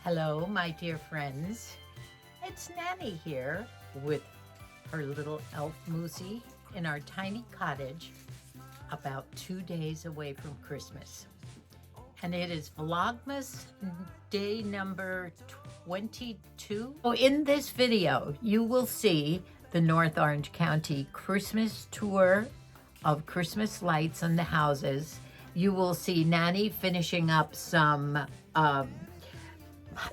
Hello, my dear friends. It's Nanny here with her little elf Moosey in our tiny cottage about 2 days away from Christmas. And it is Vlogmas day number 22. So in this video, you will see the North Orange County Christmas tour of Christmas lights on the houses. You will see Nanny finishing up some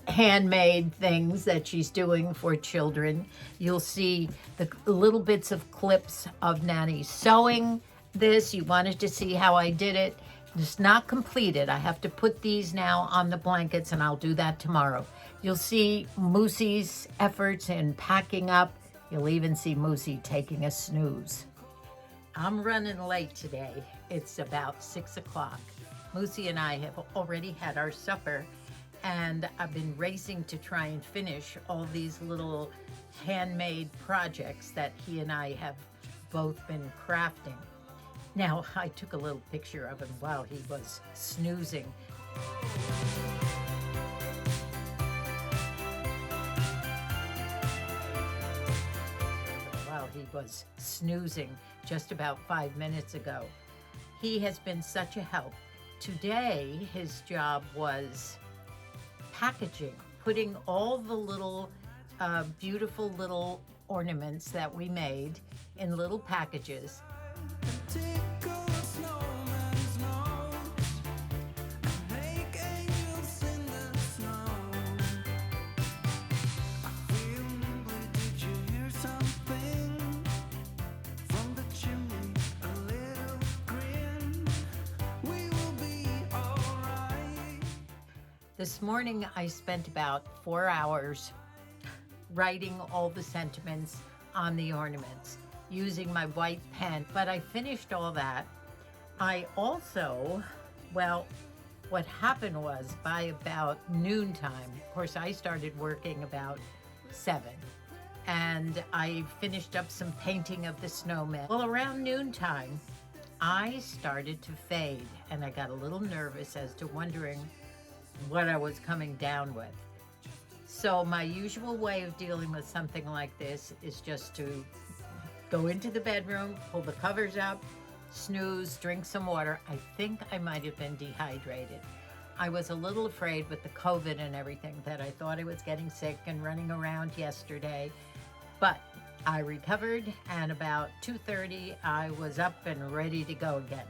handmade things that she's doing for children. You'll see the little bits of clips of Nanny sewing this. You wanted to see how I did it. It's not completed. I have to put these now on the blankets, and I'll do that tomorrow. You'll see Moosey's efforts in packing up. You'll even see Moosey taking a snooze. I'm running late today. It's about 6 o'clock. Moosey and I have already had our supper, and I've been racing to try and finish all these little handmade projects that he and I have both been crafting. Now, I took a little picture of him while he was snoozing. While he was snoozing just about 5 minutes ago. He has been such a help. Today, his job was packaging, putting all the little beautiful little ornaments that we made in little packages. This morning I spent about 4 hours writing all the sentiments on the ornaments using my white pen, but I finished all that. I also, well, what happened was by about noontime, of course I started working about 7, and I finished up some painting of the snowman. Well, around noontime, I started to fade, and I got a little nervous as to wondering what I was coming down with. So my usual way of dealing with something like this is just to go into the bedroom, pull the covers up, snooze, drink some water. I think I might have been dehydrated. I was a little afraid with the COVID and everything that I thought I was getting sick and running around yesterday, but I recovered, and about 2:30 I was up and ready to go again.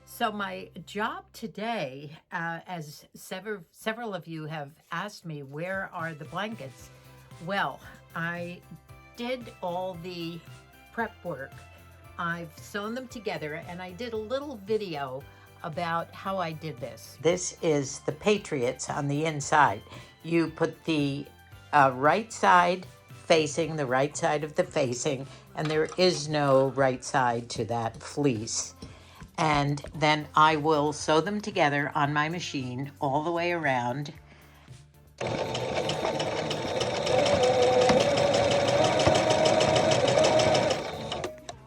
So my job today, as several of you have asked me, where are the blankets? Well, I did all the prep work. I've sewn them together, and I did a little video about how I did this. This is the Patriots on the inside. You put the right side facing the right side of the facing, and there is no right side to that fleece. And then I will sew them together on my machine all the way around.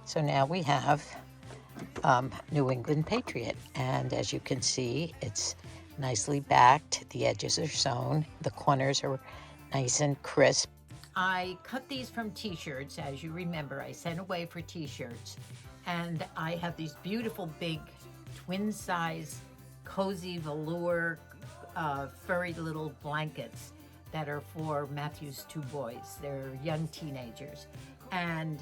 So now we have New England Patriot, and as you can see, it's nicely backed. The edges are sewn. The corners are nice and crisp. I cut these from t-shirts. As you remember, I sent away for t-shirts. And I have these beautiful big twin size cozy velour furry little blankets that are for Matthew's 2 boys. They're young teenagers. And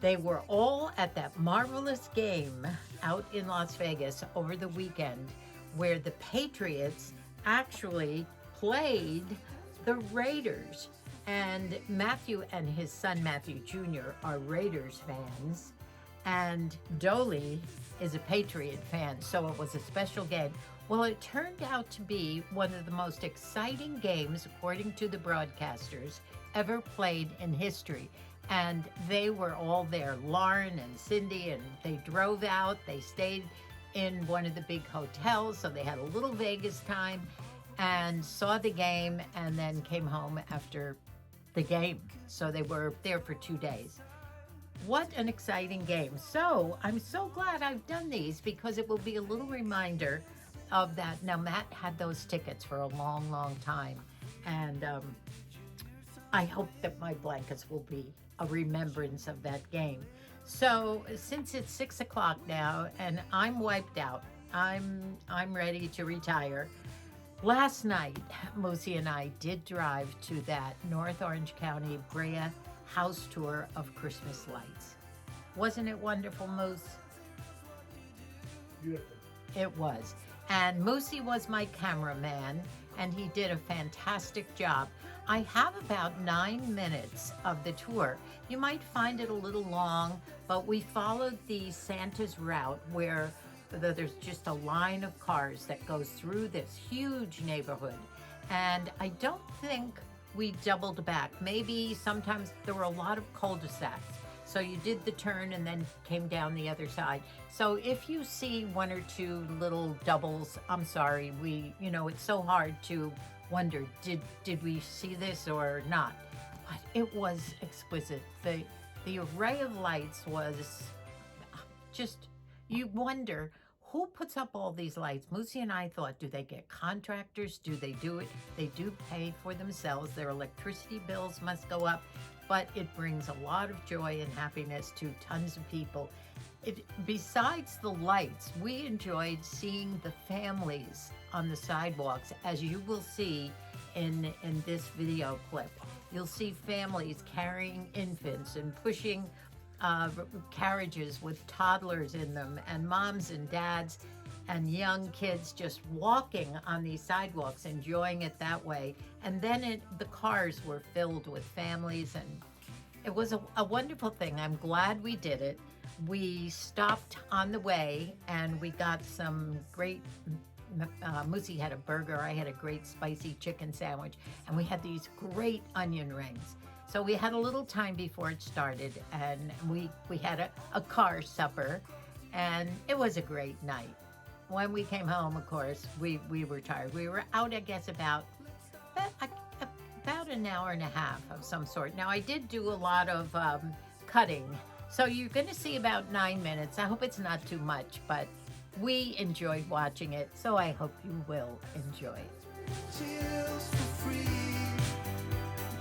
they were all at that marvelous game out in Las Vegas over the weekend where the Patriots actually played the Raiders. And Matthew and his son Matthew Jr. are Raiders fans. And Dolly is a Patriot fan, so it was a special game. Well, it turned out to be one of the most exciting games, according to the broadcasters, ever played in history. And they were all there, Lauren and Cindy, and they drove out. They stayed in one of the big hotels, so they had a little Vegas time and saw the game, and then came home after the game. So they were there for 2 days. What an exciting game. So I'm so glad I've done these, because it will be a little reminder of that. Now, Matt had those tickets for a long, long time, And I hope that my blankets will be a remembrance of that game. So since it's 6 o'clock now and I'm wiped out, I'm ready to retire. Last night, Moosey and I did drive to that North Orange County Brea house tour of Christmas lights. Wasn't it wonderful, Moose? Beautiful. It was. And Moosey was my cameraman, and he did a fantastic job. I have about 9 minutes of the tour. You might find it a little long, but we followed the Santa's route where there's just a line of cars that goes through this huge neighborhood. And I don't think we doubled back. Maybe sometimes there were a lot of cul-de-sacs. So you did the turn and then came down the other side. So if you see one or two little doubles, I'm sorry. It's so hard to wonder, did we see this or not? But it was exquisite. The array of lights was just, you wonder, who puts up all these lights? Moosey and I thought, do they get contractors? Do they do it? They do pay for themselves. Their electricity bills must go up, but it brings a lot of joy and happiness to tons of people. Besides the lights, we enjoyed seeing the families on the sidewalks, as you will see in this video clip. You'll see families carrying infants and pushing carriages with toddlers in them, and moms and dads and young kids just walking on these sidewalks, enjoying it that way. And then the cars were filled with families, and it was a wonderful thing. I'm glad we did it. We stopped on the way and we got some great, Moosey had a burger, I had a great spicy chicken sandwich, and we had these great onion rings. So we had a little time before it started, and we had a car supper, and it was a great night. When we came home, of course, we were tired. We were out, I guess, about an hour and a half of some sort. Now, I did do a lot of cutting, so you're going to see about 9 minutes. I hope it's not too much, but we enjoyed watching it, so I hope you will enjoy it. Chills for free.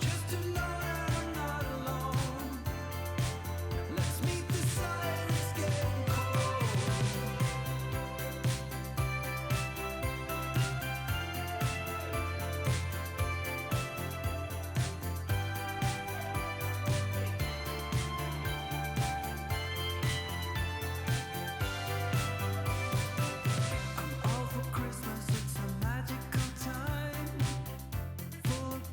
Just to know I'm not alone. Let's meet the sun, it's getting cold. I'm all for Christmas, it's a magical time. Full of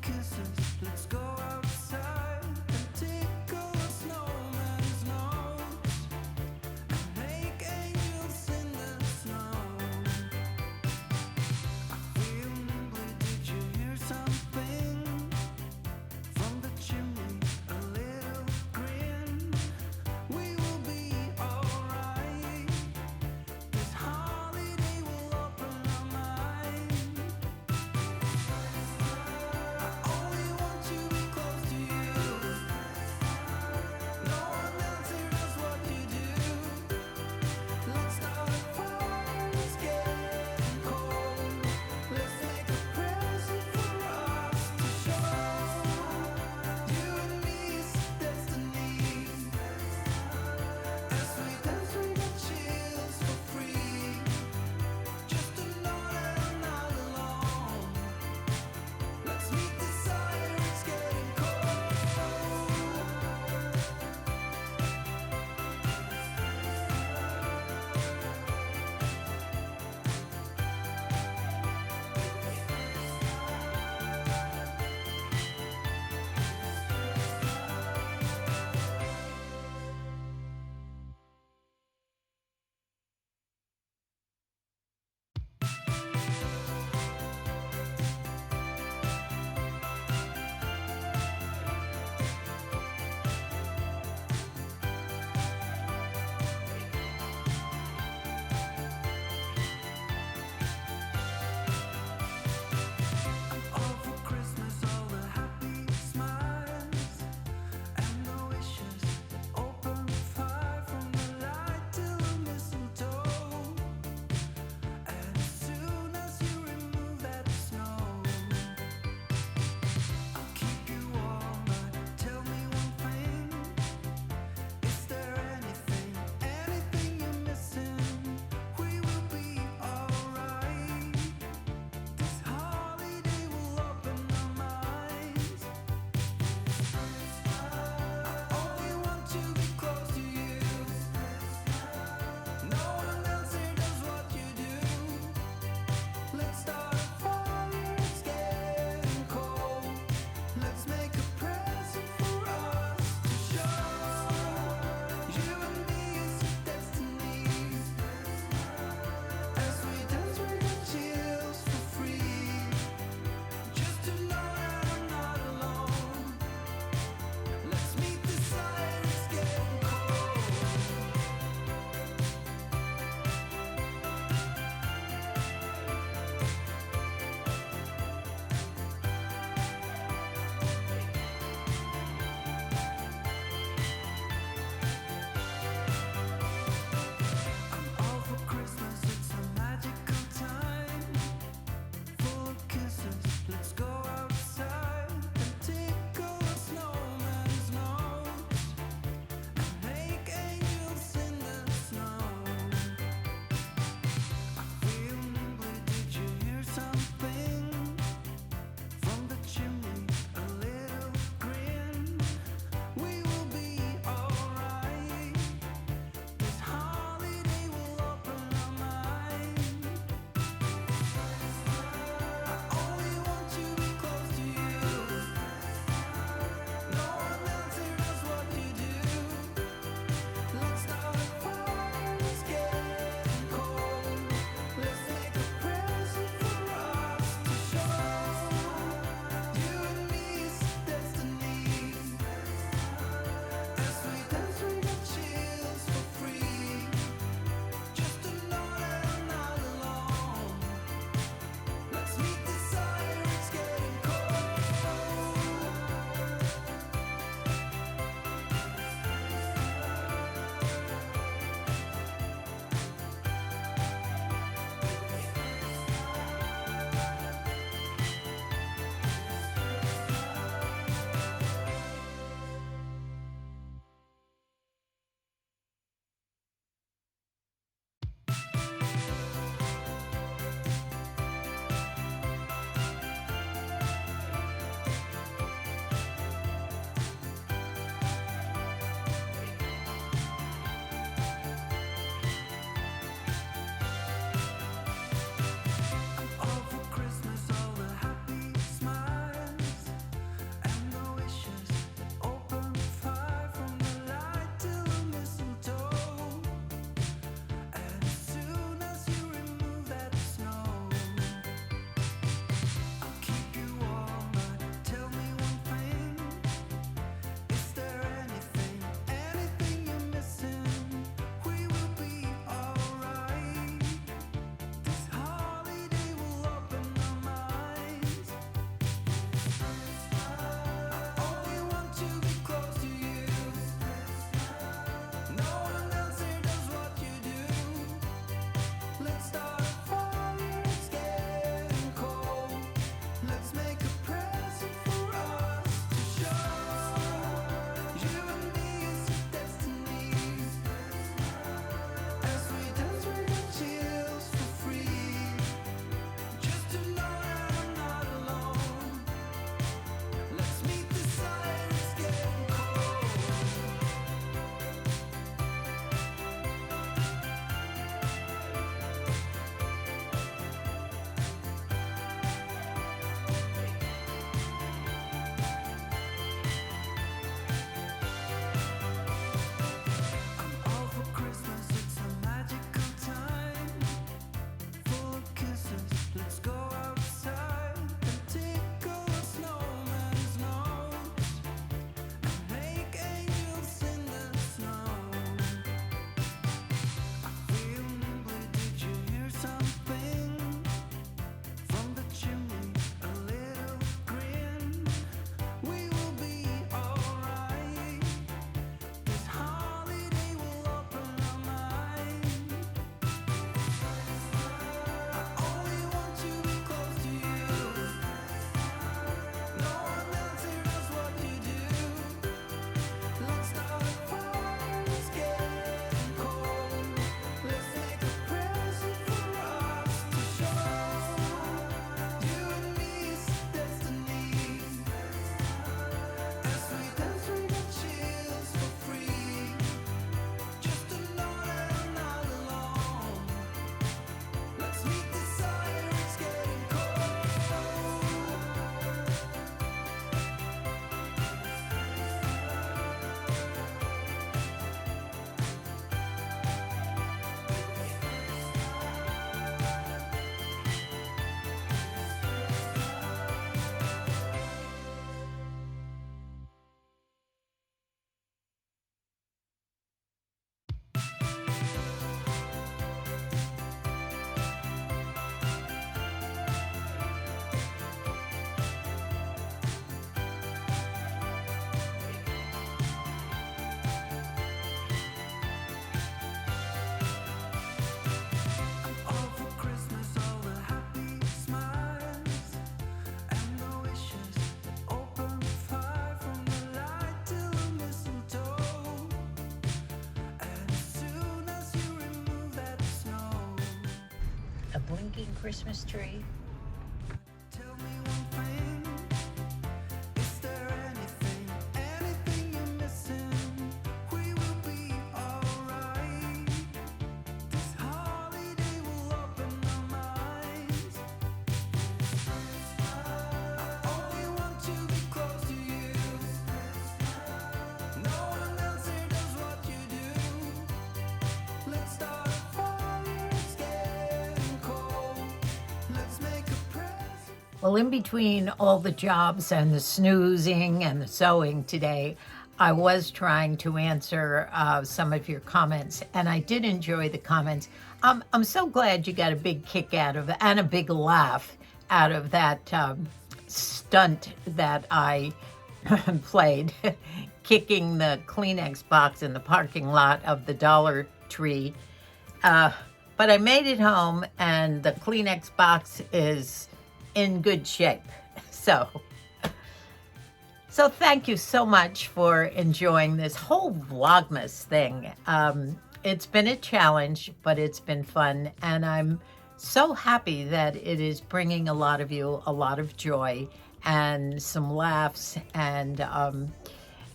a blinking Christmas tree. Tell me one thing. Is there anything you're missing? We will be alright. This holiday will open our minds. I only want to be close to you. No one else here does what you do. Let's start a fire, it's getting cold. Let's make a present. Well, in between all the jobs and the snoozing and the sewing today, I was trying to answer some of your comments, and I did enjoy the comments. I'm so glad you got a big kick out of it and a big laugh out of that stunt that I played, kicking the Kleenex box in the parking lot of the Dollar Tree. But I made it home, and the Kleenex box is in good shape. So thank you so much for enjoying this whole Vlogmas thing. It's been a challenge, but it's been fun, and I'm so happy that it is bringing a lot of you a lot of joy and some laughs, and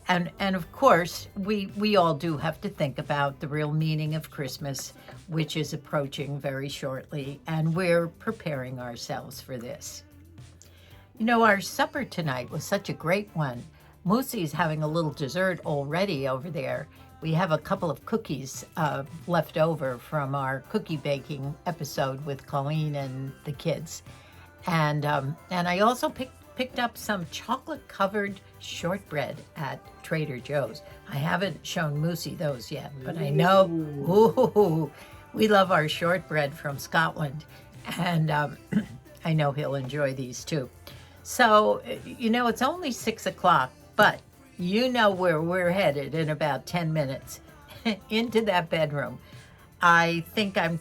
of course we all do have to think about the real meaning of Christmas, which is approaching very shortly, and we're preparing ourselves for this. You know, our supper tonight was such a great one. Moosey's having a little dessert already over there. We have a couple of cookies left over from our cookie baking episode with Colleen and the kids. And I also picked up some chocolate-covered shortbread at Trader Joe's. I haven't shown Moosey those yet, but I know, ooh, we love our shortbread from Scotland. And I know he'll enjoy these too. So, you know, it's only 6 o'clock, but you know where we're headed in about 10 minutes, into that bedroom. I think I'm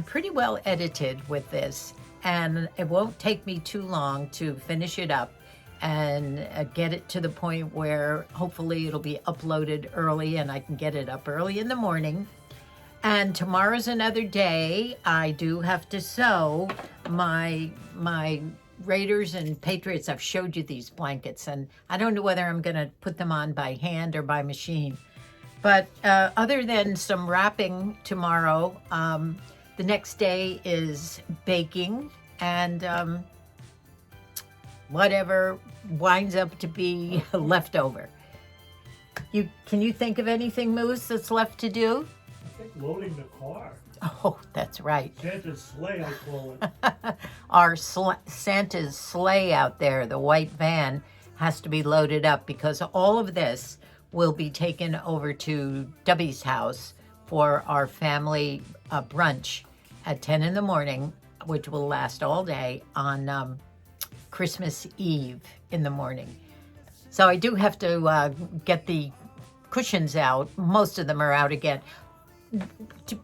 pretty well edited with this, and it won't take me too long to finish it up and get it to the point where hopefully it'll be uploaded early and I can get it up early in the morning. And tomorrow's another day. I do have to sew my Raiders and Patriots. I've showed you these blankets, and I don't know whether I'm going to put them on by hand or by machine. But other than some wrapping tomorrow, the next day is baking and whatever winds up to be left over. Can you think of anything, Moose, that's left to do? I think loading the car. Oh, that's right. Santa's sleigh, I call it. Our Santa's sleigh out there, the white van, has to be loaded up because all of this will be taken over to Debbie's house for our family brunch at 10 in the morning, which will last all day on Christmas Eve in the morning. So I do have to get the cushions out. Most of them are out again.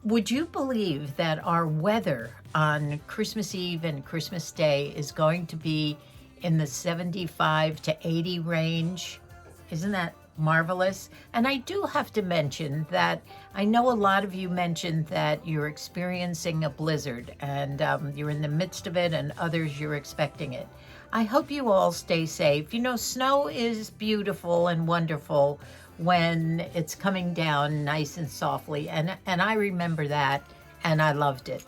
Would you believe that our weather on Christmas Eve and Christmas Day is going to be in the 75 to 80 range? Isn't that marvelous? And I do have to mention that I know a lot of you mentioned that you're experiencing a blizzard and you're in the midst of it, and others you're expecting it. I hope you all stay safe. You know, snow is beautiful and wonderful when it's coming down nice and softly, and I remember that, and I loved it.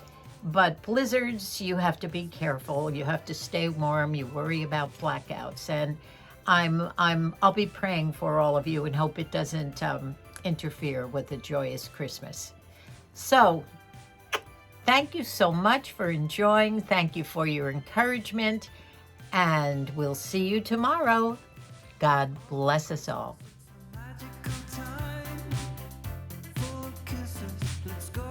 But blizzards, you have to be careful. You have to stay warm. You worry about blackouts, and I'll be praying for all of you and hope it doesn't interfere with a joyous Christmas. So, thank you so much for enjoying. Thank you for your encouragement, and we'll see you tomorrow. God bless us all. Magical time, full of kisses. Let's go.